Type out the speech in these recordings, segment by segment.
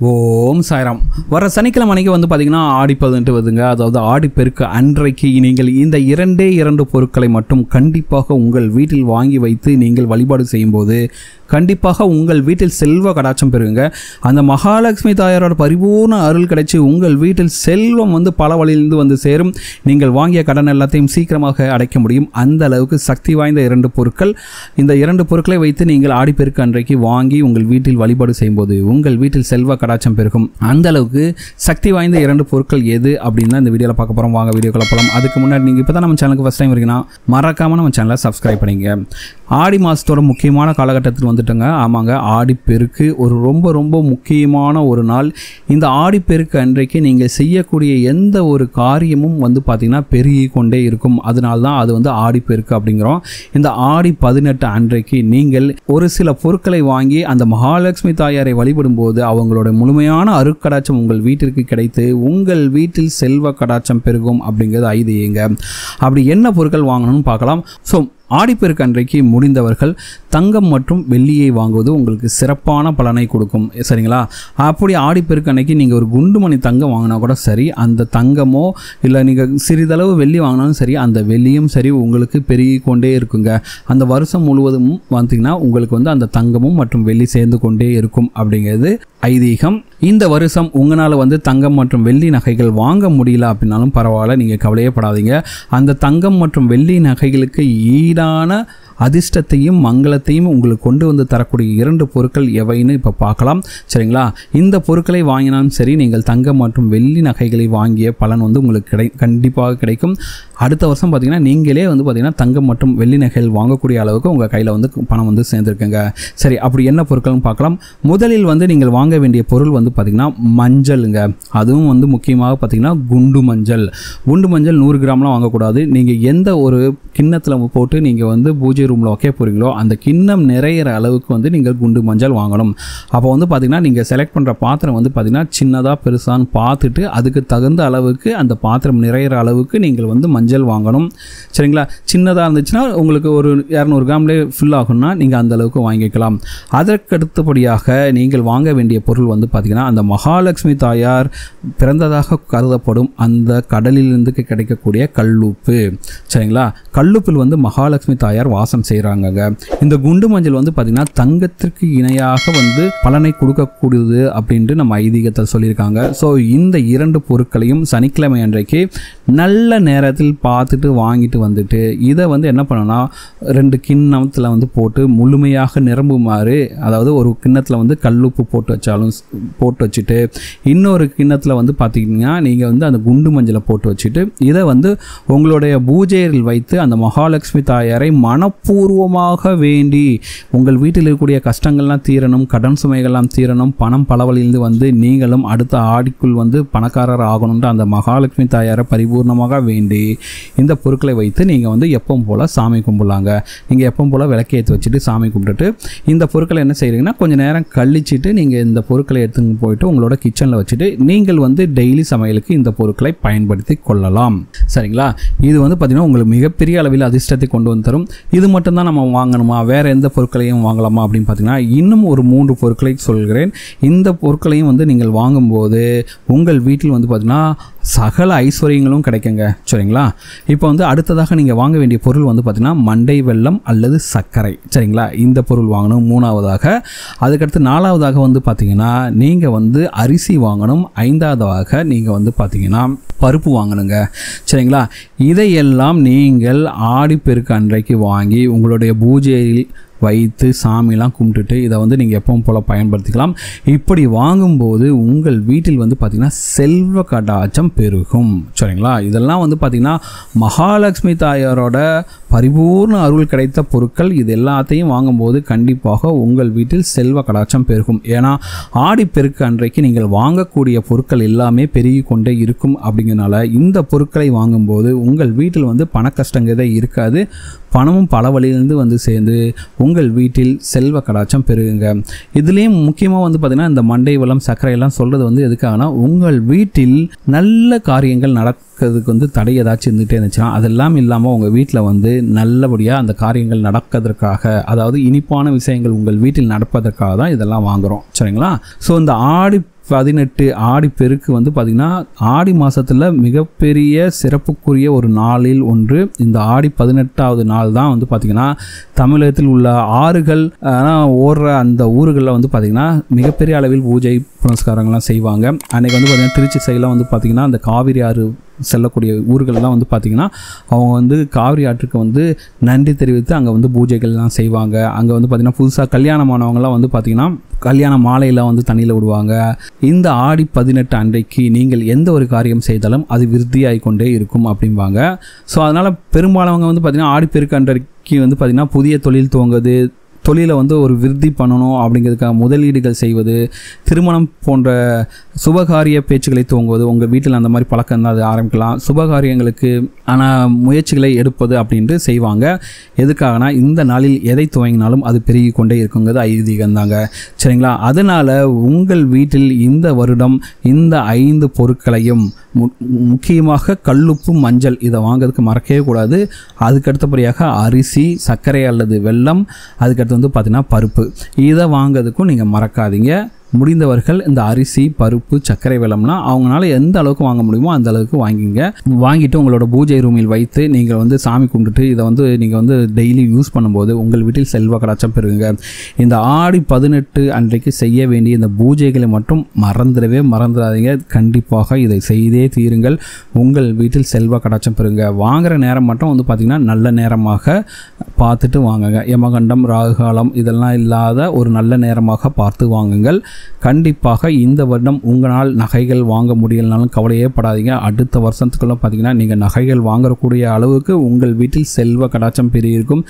ஓம் சாய்ராம். வர சனிக்கிழமை அன்னைக்கு வந்து பார்த்தீங்கன்னா ஆடி 18 வருதுங்க. அதாவது ஆடிப்பெருக்கு அன்றைக்கு நீங்கள் இந்த இரண்டு பொருட்களை மட்டும் கண்டிப்பாக உங்கள் வீட்டில் வாங்கி வைத்து நீங்கள் வழிபாடு செய்யும்போது கண்டிப்பாக உங்கள் வீட்டில் செல்வ கடாட்சம் பெறுங்க. அந்த மகாலட்சுமி தாயாரோட பரிபூர்ண அருள் கிடைச்சி உங்கள் வீட்டில் செல்வம் வந்து பல வழியிலிருந்து வந்து சேரும். நீங்கள் வாங்கிய கடன் எல்லாத்தையும் சீக்கிரமாக அடைக்க முடியும். அந்த அளவுக்கு சக்தி வாய்ந்த 2 பொருட்கள். இந்த 2 பொருட்களை வைத்து நீங்கள் ஆடிப்பெருக்கு அன்றைக்கு வாங்கி உங்கள் வீட்டில் வழிபாடு செய்யும்போது உங்கள் வீட்டில் செல்வ கடாட்சம் பெருகும். அந்த அளவுக்கு சக்தி வாய்ந்த 2 பொருட்கள் எது அப்படின்னு இந்த வீடியோவில் பார்க்க போகிறோம். வாங்க வீடியோக்குள்ள போகலாம். அதுக்கு முன்னாடி நீங்கள் இப்போ தான் நம்ம சேனலுக்கு ஃபஸ்ட் டைம் இருக்கீங்கன்னா மறக்காமல் நம்ம சேனலை சப்ஸ்கிரைப் பண்ணிங்க. ஆடி மாதத்தோட முக்கியமான காலகட்டத்தில் வந்துட்டுங்க. ஆமாங்க, ஆடிப்பெருக்கு ஒரு ரொம்ப முக்கியமான ஒரு நாள். இந்த ஆடிப்பெருக்கு அன்றைக்கு நீங்கள் செய்யக்கூடிய எந்த ஒரு காரியமும் வந்து பார்த்திங்கன்னா பெருகி கொண்டே இருக்கும். அதனால தான் அது வந்து ஆடிப்பெருக்கு அப்படிங்கிறோம். இந்த ஆடி 18 அன்றைக்கு நீங்கள் ஒரு சில பொருட்களை வாங்கி அந்த மகாலட்சுமி தாயாரை வழிபடும் போது அவங்களோட முழுமையான அருட்கடாட்சம் உங்கள் வீட்டிற்கு கிடைத்து உங்கள் வீட்டில் செல்வ கடாட்சம் பெருகும் அப்படிங்கிறது ஐதீகங்க. அப்படி என்ன பொருட்கள் வாங்கணும்னு பார்க்கலாம். ஸோ ஆடிப்பெருக்கு அன்றைக்கு முடிந்தவர்கள் தங்கம் மற்றும் வெள்ளியை வாங்குவது உங்களுக்கு சிறப்பான பலனை கொடுக்கும். சரிங்களா? அப்படி ஆடிப்பெருக்கு அன்றைக்கி நீங்கள் ஒரு குண்டுமணி தங்கம் வாங்கினா கூட சரி, அந்த தங்கமோ இல்லை நீங்கள் சிறிதளவு வெள்ளி வாங்கினாலும் சரி, அந்த வெள்ளியும் சரி உங்களுக்கு பெருகி கொண்டே இருக்குங்க. அந்த வருஷம் முழுவதும் பார்த்தீங்கன்னா உங்களுக்கு வந்து அந்த தங்கமும் மற்றும் வெள்ளி சேர்ந்து கொண்டே இருக்கும் அப்படிங்கிறது ஐதீகம். இந்த வருஷம் உங்களால் வந்து தங்கம் மற்றும் வெள்ளி நகைகள் வாங்க முடியல அப்படின்னாலும் பரவாயில்ல, நீங்கள் கவலையே படாதீங்க. அந்த தங்கம் மற்றும் வெள்ளி நகைகளுக்கு ஈடான அதிர்ஷ்டத்தையும் மங்களத்தையும் உங்களுக்கு கொண்டு வந்து தரக்கூடிய 2 பொருட்கள் எவைன்னு இப்போ பார்க்கலாம். சரிங்களா? இந்த பொருட்களை வாங்கினாலும் சரி, நீங்கள் தங்கம் மற்றும் வெள்ளி நகைகளை வாங்கிய பலன் வந்து உங்களுக்கு கண்டிப்பாக கிடைக்கும். அடுத்த வருஷம் பார்த்தீங்கன்னா நீங்களே வந்து பார்த்தீங்கன்னா தங்கம் மற்றும் வெள்ளி நகைகள் வாங்கக்கூடிய அளவுக்கு உங்கள் கையில் வந்து பணம் வந்து சேர்ந்துருக்குங்க. சரி, அப்படி என்ன பொருட்கள்னு பார்க்கலாம். முதலில் வந்து நீங்கள் வாங்க வேண்டிய பொருள் வந்து பார்த்தீங்கன்னா மஞ்சளுங்க. அதுவும் வந்து முக்கியமாக பார்த்தீங்கன்னா குண்டு மஞ்சள். குண்டு மஞ்சள் 100 கிராம்லாம் வாங்கக்கூடாது. நீங்கள் எந்த ஒரு கிண்ணத்தில் போட்டு நீங்கள் வந்து பூஜை ரூமில் வைக்க போகிறீங்களோ அந்த கிண்ணம் நிறையிற அளவுக்கு வந்து நீங்கள் குண்டு மஞ்சள் வாங்கணும். அப்போ வந்து பார்த்திங்கன்னா நீங்கள் செலக்ட் பண்ணுற பாத்திரம் வந்து பார்த்திங்கன்னா சின்னதாக பெருசான்னு பார்த்துட்டு அதுக்கு தகுந்த அளவுக்கு அந்த பாத்திரம் நிறையிற அளவுக்கு நீங்கள் வந்து மஞ்சள் வாங்கணும். சரிங்களா? சின்னதாக இருந்துச்சுன்னா உங்களுக்கு ஒரு 200 கிராம்லேயே ஃபில் ஆகும்னா நீங்கள் அந்த அளவுக்கு வாங்கிக்கலாம். அதற்கடுத்தபடியாக நீங்கள் வாங்க வேண்டிய பொருள் வந்து பார்த்திங்கன்னா அந்த மகாலட்சுமி தாயார் பிறந்ததாக கருதப்படும் அந்த கடலிலிருந்து கிடைக்கக்கூடிய கல்லுப்பு. சரிங்களா? கல்லுப்பில் வந்து மகாலட்சுமி தாயார் வாசம் செய்கிறாங்க. இந்த குண்டு மஞ்சள் வந்து பார்த்தீங்கன்னா தங்கத்திற்கு இணையாக வந்து பலனை கொடுக்கக்கூடியது அப்படின்ட்டு நம்ம ஐதீகத்தில் சொல்லியிருக்காங்க. ஸோ இந்த 2 பொருட்களையும் சனிக்கிழமை அன்றைக்கு நல்ல நேரத்தில் பார்த்துட்டு வாங்கிட்டு வந்துட்டு இதை வந்து என்ன பண்ணணும்னா 2 கிண்ணத்தில் வந்து போட்டு முழுமையாக நிரம்புமாறு, அதாவது ஒரு கிண்ணத்தில் வந்து கல்லுப்பு போட்டு வச்சுட்டு இன்னொரு கிண்ணத்தில் வந்து பார்த்தீங்கன்னா நீங்கள் வந்து அந்த குண்டு மஞ்சளை போட்டு வச்சுட்டு இதை வந்து உங்களுடைய பூஜையில் வைத்து அந்த மகாலட்சுமி தாயாரை மனப்பூர்வமாக வேண்டி உங்கள் வீட்டில் இருக்கக்கூடிய கஷ்டங்கள்லாம் தீரணும், கடன் சுமைகள்லாம் தீரணும், பணம் பல வழியிலிருந்து வந்து நீங்களும் அடுத்த ஆடிக்குள் வந்து பணக்காரர் ஆகணும்ன்ற அந்த மகாலட்சுமி தாயாரை பரிபூர்ணமாக வேண்டி இந்த பொருட்களை வைத்து நீங்கள் வந்து எப்பவும் போல் சாமி கும்பிடலாங்க. நீங்கள் எப்பவும் போல் விளக்கேற்றி வச்சுட்டு சாமி கும்பிட்டுட்டு இந்த பொருட்களை என்ன செய்கிறீங்கன்னா கொஞ்சம் நேரம் கழிச்சிட்டு நீங்கள் இந்த பொருட்களை எடுத்துன்னு போயிட்டு உங்களோட கிச்சனில் வச்சுட்டு நீங்கள் வந்து டெய்லி சமையலுக்கு இந்த பொருட்களை பயன்படுத்தி கொள்ளலாம். சரிங்களா? இது வந்து பார்த்திங்கன்னா உங்களுக்கு மிகப்பெரிய அளவில் அதிர்ஷ்டத்தை கொண்டு வந்து தரும். இது மட்டும்தான் நம்ம வாங்கணுமா, வேறு எந்த பொருட்களையும் வாங்கலாமா அப்படின்னு பார்த்தீங்கன்னா இன்னும் ஒரு 3 பொருட்களை சொல்கிறேன். இந்த பொருட்களையும் வந்து நீங்கள் வாங்கும்போது உங்கள் வீட்டில் வந்து பார்த்திங்கன்னா சகல ஐஸ்வர்யங்களும் கிடைக்குங்க. சரிங்களா? இப்போ வந்து அடுத்ததாக நீங்கள் வாங்க வேண்டிய பொருள் வந்து பார்த்திங்கன்னா மண்டை வெல்லம் அல்லது சர்க்கரை. சரிங்களா? இந்த பொருள் வாங்கணும் 3ஆவதாக. அதுக்கடுத்து 4ஆவதாக வந்து பார்த்திங்கன்னா நீங்கள் வந்து அரிசி வாங்கணும். 5ஆவதாக நீங்கள் வந்து பார்த்திங்கன்னா பருப்பு வாங்கணுங்க. சரிங்களா? இதையெல்லாம் நீங்கள் ஆடிப்பெருக்கு அன்றைக்கு வாங்கி உங்களுடைய பூஜையில் வைத்து சாமிலாம் கும்பிட்டுட்டு இதை வந்து நீங்கள் எப்பவும் போல் பயன்படுத்திக்கலாம். இப்படி வாங்கும்போது உங்கள் வீட்டில் வந்து பார்த்திங்கன்னா செல்வ கடாட்சம் பெருகும். சரிங்களா? இதெல்லாம் வந்து பார்த்திங்கன்னா மகாலட்சுமி தாயாரோட பரிபூர்ண அருள் கிடைத்த பொருட்கள். இது எல்லாத்தையும் வாங்கும்போது கண்டிப்பாக உங்கள் வீட்டில் செல்வ கடாட்சம் பெருகும். ஏன்னா ஆடிப்பெருக்கு அன்றைக்கு நீங்கள் வாங்கக்கூடிய பொருட்கள் எல்லாமே பெருகி கொண்டே இருக்கும். அப்படிங்கிறனால இந்த பொருட்களை வாங்கும்போது உங்கள் வீட்டில் வந்து பண கஷ்டங்கிறதே இருக்காது. பணமும் பல வழியிலிருந்து வந்து சேர்ந்து உங்கள் வீட்டில் செல்வ கடாட்சம் பெருகுங்க. இதுலேயும் முக்கியமாக வந்து பார்த்திங்கன்னா இந்த மண்டை வெல்லம் சர்க்கரை எல்லாம் சொல்கிறது வந்து எதுக்காகனா உங்கள் வீட்டில் நல்ல காரியங்கள் நடக்கிறதுக்கு வந்து தடை ஏதாச்சும் இருந்துகிட்டே இருந்துச்சுன்னா அதெல்லாம் இல்லாமல் உங்கள் வீட்டில் வந்து நல்லபடியாக அந்த காரியங்கள் நடக்கிறதுக்காக, அதாவது இனிப்பான விஷயங்கள் உங்கள் வீட்டில் நடப்பதற்காக தான் இதெல்லாம் வாங்குகிறோம். சரிங்களா? ஸோ இந்த ஆடி 18 ஆடி பெருக்கு வந்து பார்த்திங்கன்னா ஆடி மாதத்தில் மிகப்பெரிய சிறப்புக்குரிய ஒரு நாளில் ஒன்று. இந்த ஆடி 18வது நாள் தான் வந்து பார்த்திங்கன்னா தமிழகத்தில் உள்ள ஆறுகள் ஓடுற அந்த ஊர்களில் வந்து பார்த்திங்கன்னா மிகப்பெரிய அளவில் பூஜை புனஸ்காரங்கள்லாம் செய்வாங்க. அன்றைக்கி வந்து பார்த்திங்கன்னா திருச்சி சைடில் வந்து பார்த்திங்கன்னா அந்த காவிரி ஆறு செல்லக்கூடிய ஊர்கள்லாம் வந்து பார்த்திங்கன்னா அவங்க வந்து காவிரி ஆற்றுக்கு வந்து நன்றி தெரிவித்து அங்கே வந்து பூஜைகள்லாம் செய்வாங்க. அங்கே வந்து பார்த்திங்கன்னா புதுசாக கல்யாணமானவங்களாம் வந்து பார்த்திங்கன்னா கல்யாண மாலையில் வந்து தண்ணியில் விடுவாங்க. இந்த ஆடி 18 அன்றைக்கு நீங்கள் எந்த ஒரு காரியம் செய்தாலும் அது விருத்தியாகி கொண்டே இருக்கும் அப்படிம்பாங்க. ஸோ அதனால் பெரும்பாலானவங்க வந்து பார்த்திங்கன்னா ஆடி பெருக்கு அன்றைக்கு வந்து பார்த்திங்கன்னா புதிய தொழில் துவங்குது, தொழிலை வந்து ஒரு விருத்தி பண்ணணும் அப்படிங்கிறதுக்காக முதலீடுகள் செய்வது, திருமணம் போன்ற சுபகாரிய பேச்சுக்களை துவங்குவது. உங்கள் வீட்டில் அந்த மாதிரி பழக்கம் தான் அது ஆரம்பிக்கலாம். சுபகாரியங்களுக்கு ஆனால் முயற்சிகளை எடுப்பது அப்படின்ட்டு செய்வாங்க. எதுக்காகனா இந்த நாளில் எதை துவங்கினாலும் அது பெருகி கொண்டே இருக்குங்கிறது ஐதீகம்தாங்க. சரிங்களா? அதனால் உங்கள் வீட்டில் இந்த வருடம் இந்த 5 பொருட்களையும் முக்கியமாக கல்லுப்பு, மஞ்சள் இதை வாங்கிறதுக்கு மறக்கவே கூடாது. அதுக்கடுத்தபடியாக அரிசி, சர்க்கரை அல்லது வெல்லம், அதுக்கடுத்து வந்து பார்த்திங்கன்னா பருப்பு, இதை வாங்கிறதுக்கும் நீங்கள் மறக்காதீங்க. முடிந்தவர்கள் இந்த அரிசி, பருப்பு, சர்க்கரை வெல்லம்லாம் அவங்களால எந்த அளவுக்கு வாங்க முடியுமோ அந்த அளவுக்கு வாங்கிங்க. வாங்கிட்டு உங்களோட பூஜை ரூமில் வைத்து நீங்கள் வந்து சாமி கும்பிட்டுட்டு இதை வந்து நீங்கள் வந்து டெய்லி யூஸ் பண்ணும்போது உங்கள் வீட்டில் செல்வ கடாட்சம் பெறுங்க. இந்த ஆடி 18 அன்றைக்கு செய்ய வேண்டிய இந்த பூஜைகளை மட்டும் மறந்துடாதீங்க. கண்டிப்பாக இதை செய்தே தீருங்கள். உங்கள் வீட்டில் செல்வ கடாட்சம் பெறுங்க. வாங்குகிற நேரம் மட்டும் வந்து பார்த்திங்கன்னா நல்ல நேரமாக பார்த்துட்டு வாங்குங்க. யமகண்டம், ராகுகாலம் இதெல்லாம் இல்லாத ஒரு நல்ல நேரமாக பார்த்து வாங்குங்கள். கண்டிப்பாக இந்த வருடம் உங்களால் நகைகள் வாங்க முடியலனாலும் கவலையே படாதீங்க. அடுத்த வருஷத்துக்குள்ள பார்த்தீங்கன்னா நீங்கள் நகைகள் வாங்கக்கூடிய அளவுக்கு உங்கள் வீட்டில் செல்வ கடாட்சம் பெருகிருக்கும்.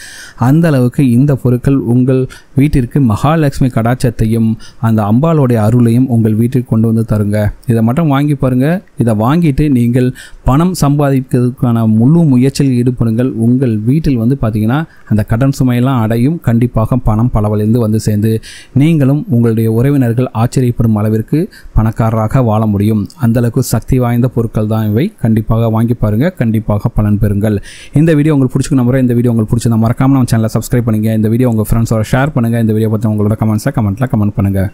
அந்த அளவுக்கு இந்த பொருட்கள் உங்கள் வீட்டிற்கு மகாலட்சுமி கடாட்சத்தையும் அந்த அம்பாளுடைய அருளையும் உங்கள் வீட்டிற்கு கொண்டு வந்து தருங்க. இதை மட்டும் வாங்கி பாருங்கள். இதை வாங்கிட்டு நீங்கள் பணம் சம்பாதிக்கிறதுக்கான முழு முயற்சியில் ஈடுபடுங்கள். உங்கள் வீட்டில் வந்து பார்த்திங்கன்னா அந்த கடன் சுமையெல்லாம் அடையும். கண்டிப்பாக பணம் பலவழிந்து வந்து சேர்ந்து நீங்களும் உங்களுடைய உறவினர்கள் ஆச்சரியப்படும் அளவிற்கு பணக்காரராக வாழ முடியும். அந்தளவுக்கு சக்தி வாய்ந்த பொருட்கள் தான் இவை. கண்டிப்பாக வாங்கி பாருங்கள். கண்டிப்பாக பலன் பெறுங்கள். இந்த வீடியோ உங்களுக்கு பிடிச்சிருக்கு நம்புறேன். இந்த வீடியோ உங்களுக்கு பிடிச்சிருந்தா மறக்காம நம்ம சேனலை சப்ஸ்கிரைப் பண்ணுங்கள். இந்த வீடியோ உங்கள் ஃப்ரெண்ட்ஸோட ஷேர் பண்ணுங்கள். இந்த வீடியோ பற்றி உங்களோட கமெண்ட்ஸை கமெண்ட்டில் கமெண்ட் பண்ணுங்கள்.